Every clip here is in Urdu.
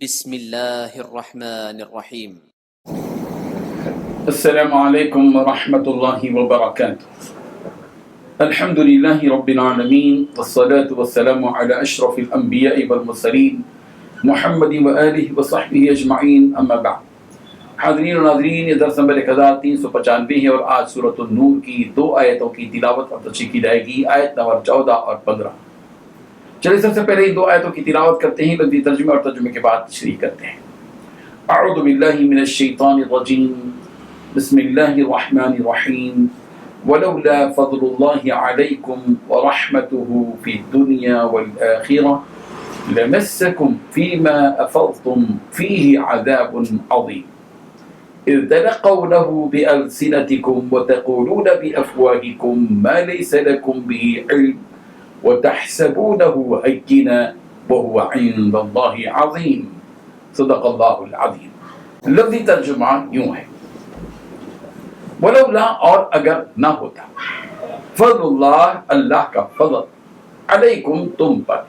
بسم اللہ الرحمن الرحیم۔ السلام علیکم ورحمۃ اللہ وبرکاتہ۔ الحمد للہ رب العالمین والصلاة والسلام علی اشرف الانبیاء والمرسلین محمد وآلہ وصحبہ اجمعین، اما بعد۔ حاضرین و ناظرین، یہ درس نمبر 1395 ہے اور آج سورۃ النور کی 2 آیتوں کی تلاوت اور تشریح کی جائے گی، آیت نمبر 14 اور 15۔ چلیے سب سے پہلے ان 2 آیتوں کی تلاوت کرتے ہیں، لفظی ترجمے اور ترجمے کے بعد تشریح کرتے ہیں۔ اعوذ باللہ من الشیطان الرجیم، بسم اللہ الرحمن الرحیم۔ ولولا فضل اللہ علیکم ورحمتہ فی الدنیا والآخرہ لمسکم فیما افضتم فیہ عذاب عظیم اذ تلقونه بألسنتكم وتقولون بأفواهكم ما ليس لكم به علم وتحسبونه هينا وهو عند الله عظيم صدق الله العظيم۔ لفظی ترجمہ یوں ہے، ولولا اور اگر نہ ہوتا، فضل اللہ اللہ کا فضل، علیکم تم پر،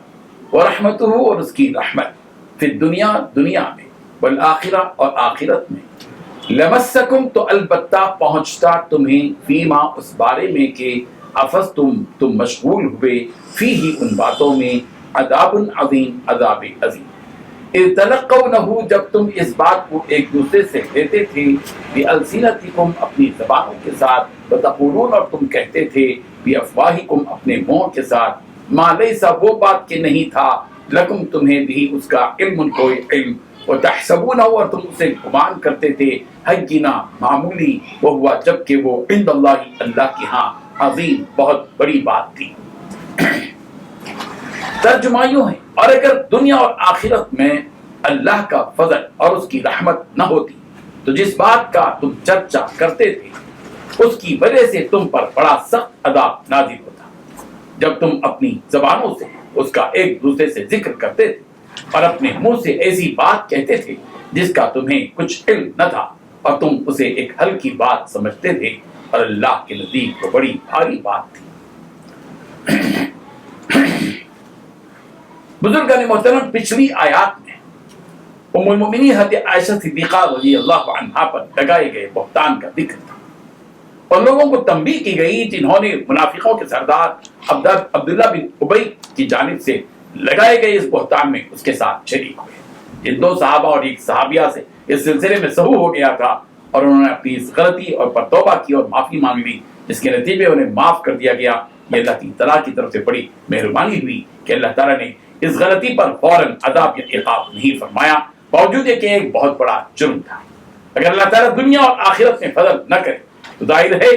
ورحمتہ اور اس کی رحمت، فی الدنیا دنیا میں، والآخرہ اور آخرت میں، لمسکم تو البتہ پہنچتا تمہیں، فیما اس بارے میں کہ افضتم تم مشغول ہوئے، فیہ ان باتوں میں، عذاب عظیم عذاب عظیم، اذ تلقونہ جب تم اس بات کو ایک دوسرے سے لیتے تھے، بألسنتکم اپنی زبانوں کے ساتھ، وتقولون اور تم کہتے تھے، بأفواہکم اپنے منہ کے ساتھ، ما لیس وہ بات کہ نہیں تھا، لکم تمہیں بھی اس کا علم کوئی علم، وتحسبونہ اور تم اسے گمان کرتے تھے، حینا معمولی، وہوا جبکہ وہ عند اللہ اللہ کے ہاں عظیم بہت بڑی بات تھی۔ ترجمہ یوں ہے، اور اگر دنیا اور آخرت میں اللہ کا فضل اور اس کی رحمت نہ ہوتی تو جس بات کا تم چرچا کرتے تھے اس کی وجہ سے تم پر بڑا سخت عذاب نازل ہوتا، جب تم اپنی زبانوں سے اس کا ایک دوسرے سے ذکر کرتے تھے اور اپنے منہ سے ایسی بات کہتے تھے جس کا تمہیں کچھ علم نہ تھا اور تم اسے ایک ہلکی بات سمجھتے تھے اور اللہ کے نزدیک تو بڑی بھاری بات تھی۔ بزرگان محترم، پچھلی آیات میں ام المؤمنین حضرت عائشہ صدیقہ رضی اللہ عنہا پر لگائے گئے بہتان کا ذکر تھا اور لوگوں کو تنبیہ کی گئی جنہوں نے منافقوں کے سردار عبداللہ بن ابی کی جانب سے لگائے گئے اس بہتان میں اس کے ساتھ شریک ہوئے۔ جن 2 صحابہ اور ایک صحابیہ سے اس سلسلے میں سہو ہو گیا تھا اور انہوں نے اپنی اس غلطی اور پر توبہ کی اور معافی مانگ لی، جس کے نتیجے انہیں معاف کر دیا گیا۔ یہ اللہ تعالیٰ کی طرف سے بڑی مہربانی ہوئی کہ اللہ تعالیٰ نے اس غلطی پر فوراً عذاب یا عقاب نہیں فرمایا، باوجود کہ ایک بہت بڑا جرم تھا۔ اگر اللہ تعالیٰ دنیا اور آخرت میں فضل نہ کرے تو ظاہر ہے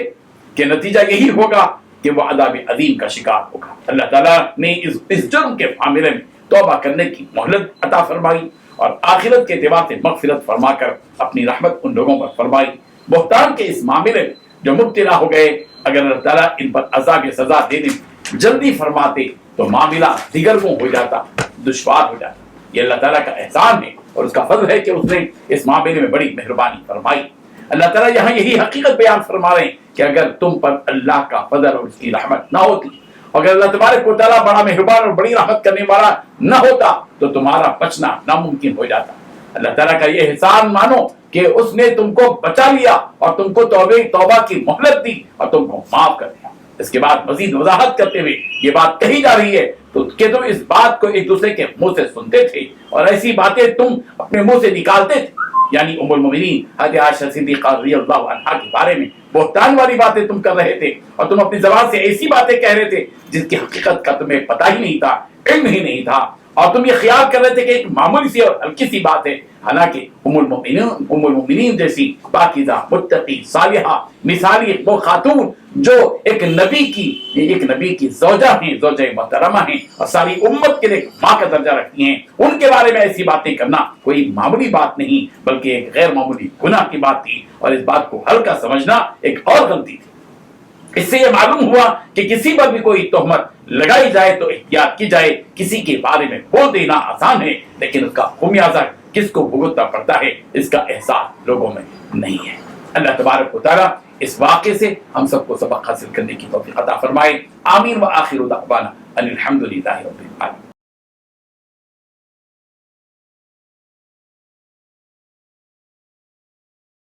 کہ نتیجہ یہی ہوگا کہ وہ عذاب عظیم کا شکار ہوگا۔ اللہ تعالیٰ نے اس جرم کے معاملے میں توبہ کرنے کی مہلت عطا فرمائی اور آخرت کے اعتبار سے مغفرت فرما کر اپنی رحمت ان لوگوں پر فرمائی۔ بہتان کے اس معاملے میں جو مبتلا ہو گئے، اگر اللہ تعالیٰ ان پر عذاب یا سزا دینے میں جلدی فرماتے تو معاملہ دیگرگوں ہو جاتا، دشوار ہو جاتا۔ یہ اللہ تعالیٰ کا احسان ہے اور اس کا فضل ہے کہ اس نے اس معاملے میں بڑی مہربانی فرمائی۔ اللہ تعالیٰ یہاں یہی حقیقت بیان فرما رہے ہیں کہ اگر تم پر اللہ کا فضل اور اس کی رحمت نہ ہوتی، اگر اللہ تبارک و تعالیٰ بڑا مہربان اور بڑی رحمت کرنے والا نہ ہوتا تو تمہارا بچنا ناممکن ہو جاتا۔ اللہ تعالیٰ کا یہ احسان مانو کہ اس نے تم کو بچا لیا اور تم کو توبہ کی مہلت دی اور تم کو معاف کر دیا۔ اس کے بعد مزید وضاحت کرتے ہوئے یہ بات کہی جا رہی ہے کہ تم اس بات کو ایک دوسرے کے منہ سے سنتے تھے اور ایسی باتیں تم اپنے منہ سے نکالتے تھے، یعنی ام المؤمنین حضرت عائشہ صدیقہ رضی اللہ عنہا کے بارے میں بہتان والی باتیں تم کر رہے تھے اور تم اپنی زبان سے ایسی باتیں کہہ رہے تھے جس کی حقیقت کا تمہیں پتہ ہی نہیں تھا، علم ہی نہیں تھا، اور تم یہ خیال کر رہے تھے کہ ایک معمولی سی اور ہلکی سی بات ہے، حالانکہ ام المؤمنین جیسی پاکیزہ متقی صالحہ مثالی وہ خاتون جو ایک نبی کی زوجہ ہیں، زوجہ محترمہ ہیں اور ساری امت کے لیے ماں کا درجہ رکھتی ہیں، ان کے بارے میں ایسی باتیں کرنا کوئی معمولی بات نہیں بلکہ ایک غیر معمولی گناہ کی بات تھی، اور اس بات کو ہلکا سمجھنا ایک اور غلطی تھی۔ اس سے یہ معلوم ہوا کہ کسی پر بھی کوئی تہمت لگائی جائے تو احتیاط کی جائے۔ کسی کے بارے میں بول دینا آسان ہے لیکن اس کا خمیازہ کس کو بھگتنا پڑتا ہے اس کا احساس لوگوں میں نہیں ہے۔ اللہ تبارک و تعالیٰ اس واقعے سے ہم سب کو سبق حاصل کرنے کی توفیق عطا فرمائے۔ آمین۔ وآخر دعوانا ان الحمد للہ رب العالمین۔